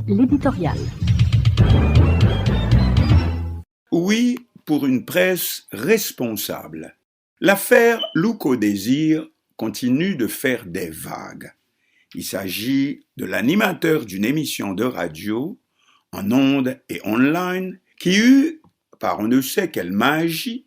L'éditorial. Oui, pour une presse responsable. L'affaire Louko Désir continue de faire des vagues. Il s'agit de l'animateur d'une émission de radio, en ondes et online, qui eut, par on ne sait quelle magie,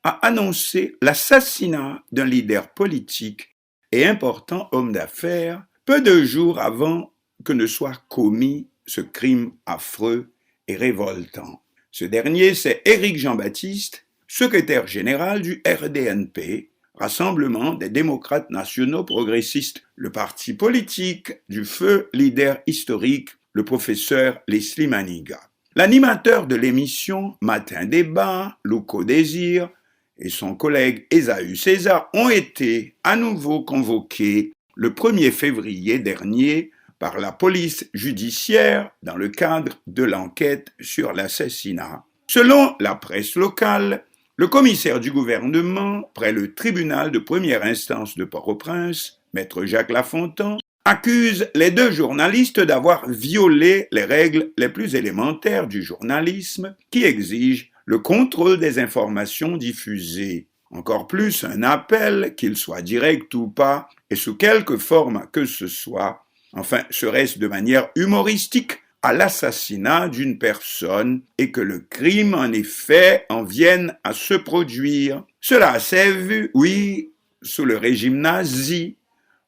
à annoncer l'assassinat d'un leader politique et important homme d'affaires peu de jours avant que ne soit commis ce crime affreux et révoltant. Ce dernier, c'est Éric Jean-Baptiste, secrétaire général du RDNP, Rassemblement des démocrates nationaux progressistes, le parti politique du feu leader historique, le professeur Leslie Maniga. L'animateur de l'émission Matin Débat, Louko Désir, et son collègue Esaü César ont été à nouveau convoqués le 1er février dernier par la police judiciaire dans le cadre de l'enquête sur l'assassinat. Selon la presse locale, le commissaire du gouvernement, près le tribunal de première instance de Port-au-Prince, maître Jacques Lafontan, accuse les deux journalistes d'avoir violé les règles les plus élémentaires du journalisme qui exigent le contrôle des informations diffusées. Encore plus, un appel, qu'il soit direct ou pas, et sous quelque forme que ce soit, enfin, serait-ce de manière humoristique, à l'assassinat d'une personne et que le crime, en effet, en vienne à se produire. Cela s'est vu, oui, sous le régime nazi,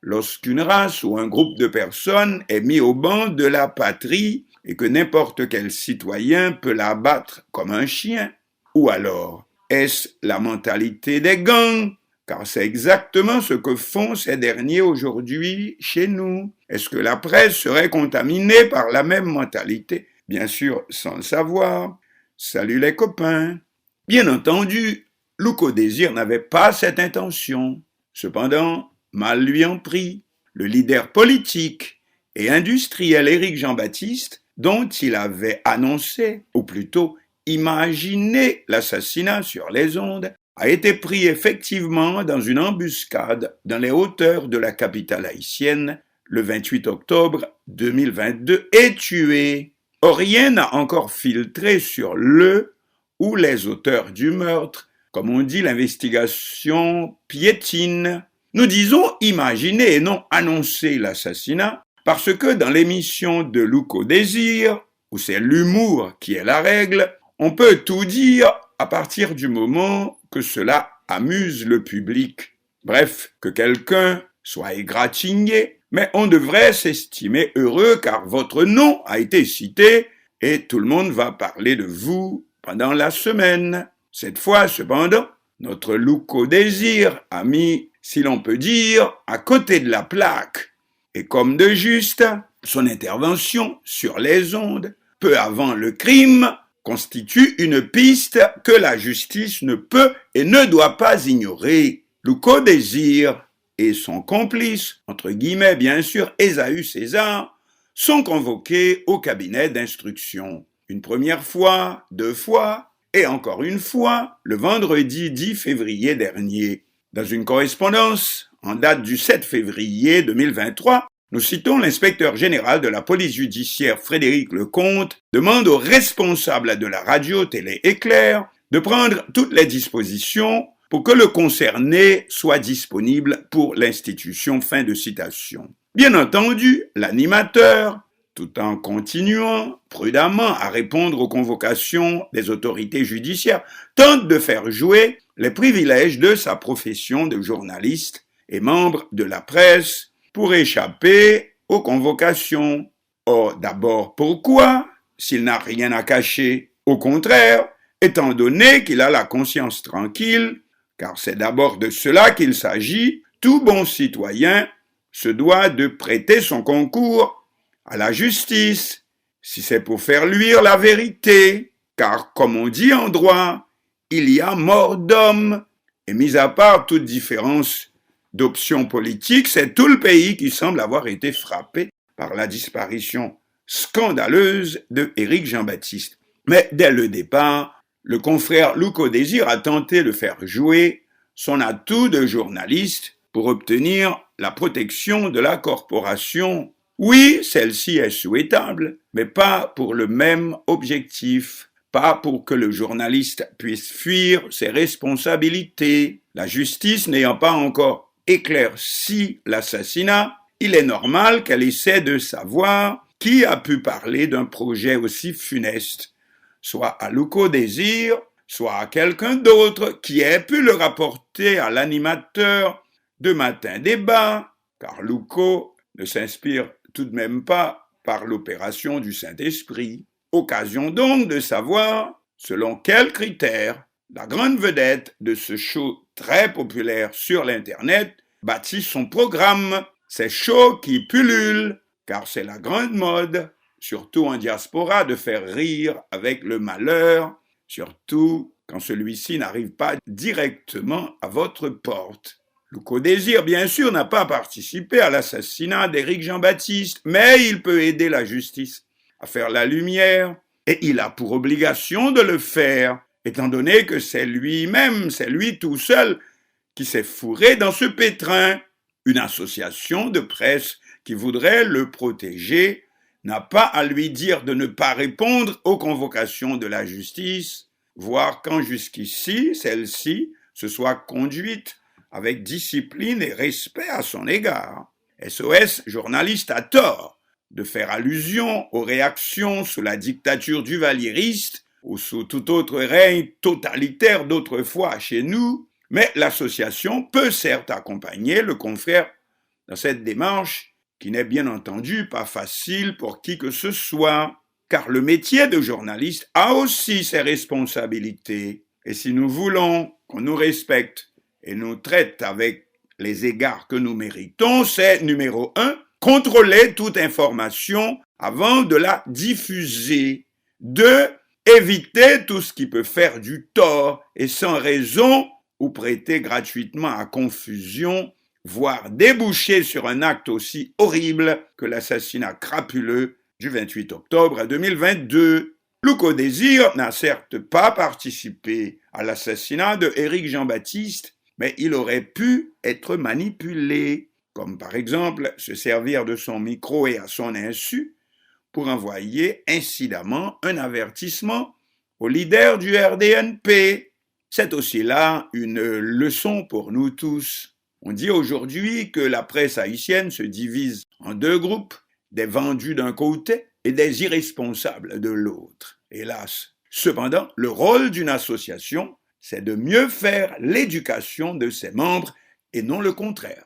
lorsqu'une race ou un groupe de personnes est mis au banc de la patrie et que n'importe quel citoyen peut l'abattre comme un chien. Ou alors, est-ce la mentalité des gangs? Car c'est exactement ce que font ces derniers aujourd'hui chez nous. Est-ce que la presse serait contaminée par la même mentalité? Bien sûr, sans le savoir. Salut les copains. Bien entendu, Louko Désir n'avait pas cette intention. Cependant, mal lui en prit. Le leader politique et industriel Éric Jean-Baptiste, dont il avait annoncé, ou plutôt imaginé l'assassinat sur les ondes, a été pris effectivement dans une embuscade dans les hauteurs de la capitale haïtienne le 28 octobre 2022 et tué. Or, rien n'a encore filtré sur le ou les auteurs du meurtre. Comme on dit, l'investigation piétine. Nous disons imaginer et non annoncer l'assassinat parce que dans l'émission de Louko Désir, où c'est l'humour qui est la règle, on peut tout dire à partir du moment que cela amuse le public. Bref, que quelqu'un soit égratigné, mais on devrait s'estimer heureux car votre nom a été cité et tout le monde va parler de vous pendant la semaine. Cette fois, cependant, notre Louko Désir a mis, si l'on peut dire, à côté de la plaque. Et comme de juste, son intervention sur les ondes, peu avant le crime, constitue une piste que la justice ne peut et ne doit pas ignorer. Louko Désir et son complice, entre guillemets bien sûr, Esaü César, sont convoqués au cabinet d'instruction. Une première fois, 2 fois, et encore une fois, le vendredi 10 février dernier. Dans une correspondance en date du 7 février 2023, nous citons l'inspecteur général de la police judiciaire Frédéric Lecomte demande aux responsables de la radio Télé Éclair de prendre toutes les dispositions pour que le concerné soit disponible pour l'institution. Fin de citation. Bien entendu, l'animateur, tout en continuant prudemment à répondre aux convocations des autorités judiciaires, tente de faire jouer les privilèges de sa profession de journaliste et membre de la presse pour échapper aux convocations. Or, d'abord, pourquoi, s'il n'a rien à cacher? Au contraire, étant donné qu'il a la conscience tranquille, car c'est d'abord de cela qu'il s'agit, tout bon citoyen se doit de prêter son concours à la justice, si c'est pour faire luire la vérité, car comme on dit en droit, il y a mort d'homme, et mis à part toute différence d'options politiques, c'est tout le pays qui semble avoir été frappé par la disparition scandaleuse de Éric Jean-Baptiste. Mais dès le départ, le confrère Louko Désir a tenté de faire jouer son atout de journaliste pour obtenir la protection de la corporation Oui, celle-ci est souhaitable, mais pas pour le même objectif, pas pour que le journaliste puisse fuir ses responsabilités. La justice n'ayant pas encore éclairci l'assassinat, il est normal qu'elle essaie de savoir qui a pu parler d'un projet aussi funeste, soit à Louko Désir, soit à quelqu'un d'autre qui ait pu le rapporter à l'animateur de Matin Débat, car Louko ne s'inspire tout de même pas par l'opération du Saint-Esprit. Occasion donc de savoir selon quels critères la grande vedette de ce show très populaire sur l'Internet bâtit son programme. Ces shows qui pullulent, car c'est la grande mode, surtout en diaspora, de faire rire avec le malheur, surtout quand celui-ci n'arrive pas directement à votre porte. Louko Désir, bien sûr, n'a pas participé à l'assassinat d'Éric Jean-Baptiste, mais il peut aider la justice à faire la lumière, et il a pour obligation de le faire, étant donné que c'est lui-même, c'est lui tout seul, qui s'est fourré dans ce pétrin. Une association de presse qui voudrait le protéger n'a pas à lui dire de ne pas répondre aux convocations de la justice, voire quand jusqu'ici, celle-ci se soit conduite avec discipline et respect à son égard. SOS Journaliste a tort de faire allusion aux réactions sous la dictature duvalieriste ou sous tout autre règne totalitaire d'autrefois chez nous, mais l'association peut certes accompagner le confrère dans cette démarche qui n'est bien entendu pas facile pour qui que ce soit, car le métier de journaliste a aussi ses responsabilités. Et si nous voulons qu'on nous respecte et nous traite avec les égards que nous méritons, c'est numéro 1, contrôler toute information avant de la diffuser. 2, éviter tout ce qui peut faire du tort et sans raison ou prêter gratuitement à confusion, voire déboucher sur un acte aussi horrible que l'assassinat crapuleux du 28 octobre 2022. Louko Désir n'a certes pas participé à l'assassinat de Éric Jean-Baptiste, mais il aurait pu être manipulé, comme par exemple se servir de son micro et à son insu pour envoyer incidemment un avertissement au leader du RDNP. C'est aussi là une leçon pour nous tous. On dit aujourd'hui que la presse haïtienne se divise en 2 groupes, des vendus d'un côté et des irresponsables de l'autre. Hélas. Cependant, le rôle d'une association, c'est de mieux faire l'éducation de ses membres et non le contraire.